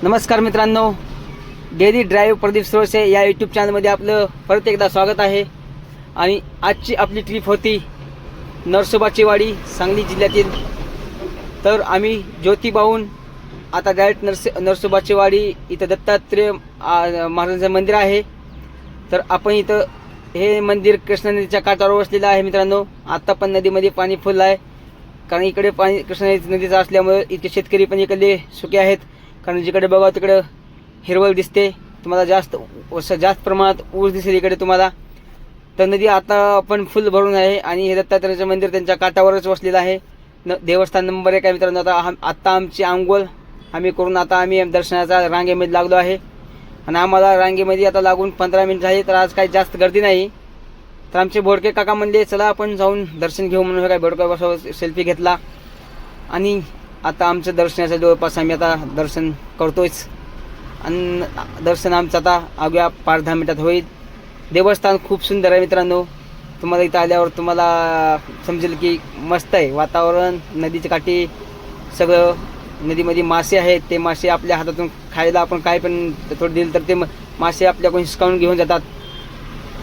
नमस्कार मित्रांनो, daily drive Pradeep सोळसे या यूट्यूब चॅनलमध्ये आपलं परत एकदा स्वागत आहे. आणि आजची आपली ट्रिप होती नरसोबाची वाडी, सांगली जिल्ह्यातील. तर आम्ही ज्योतिबाहून आता डायरेक्ट नरसोबाची वाडी इथं दत्तात्रेय महाराजांचं मंदिर आहे. तर आपण इथं हे मंदिर कृष्णा नदीच्या काठावर वसलेलं आहे मित्रांनो. आता पण नदीमध्ये पाणी फुल आहे, कारण इकडे पाणी कृष्णा नदीचं असल्यामुळे इथे शेतकरी पण इकडले सुखे आहेत. कारण जिकडे बघा तिकडं हिरवळ दिसते तुम्हाला, जास्त प्रमाणात ऊस दिसेल इकडे तुम्हाला. तर नदी आता पण फुल भरून आहे आणि हे दत्तात्रेयाचं मंदिर त्यांच्या काठावरच वसलेलं आहे. देवस्थान नंबर 1 आहे मित्रांनो. आता आमची आंघोळ आम्ही करून आता आम्ही दर्शनाच्या रांगेमध्ये लागलो आहे. आणि आम्हाला रांगेमध्ये आता लागून 15 मिनिट झाली. तर आज काही जास्त गर्दी नाही. तर आमचे बोडके काका म्हणले चला आपण जाऊन दर्शन घेऊ, म्हणून काय बोडक्यासोबत सेल्फी घेतला. आणि आता आमचं दर्शनाच्या जवळपास आम्ही आता दर्शन करतोयच. आणि दर्शन आमचं आता अवघ्या 5-10 मिनिटात होईल. देवस्थान खूप सुंदर आहे मित्रांनो. तुम्हाला इथं आल्यावर तुम्हाला समजेल की मस्त आहे वातावरण. नदीच्या काठी सगळं, नदीमध्ये मासे आहेत. ते मासे आपल्या हातातून खायला आपण काय पण थोडं दिलं तर ते मासे आपल्याकडून हिसकावून घेऊन जातात.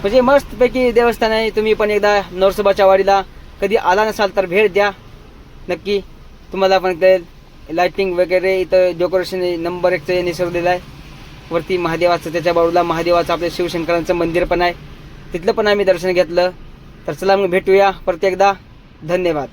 म्हणजे मस्तपैकी देवस्थान आहे. तुम्ही पण एकदा नरसोबाच्या वाडीला कधी आला नसाल तर भेट द्या नक्की, तुम्हाला पण कळेल. लाइटिंग वगैरे इथं डेकोरेशन नंबर 1चं निसरलेलं आहे. वरती महादेवाचं, त्याच्या बाजूला महादेवाचं आपल्या शिवशंकरांचं मंदिर पण आहे. तिथलं पण आम्ही दर्शन घेतलं. तर चला मग भेटूया परत एकदा. धन्यवाद.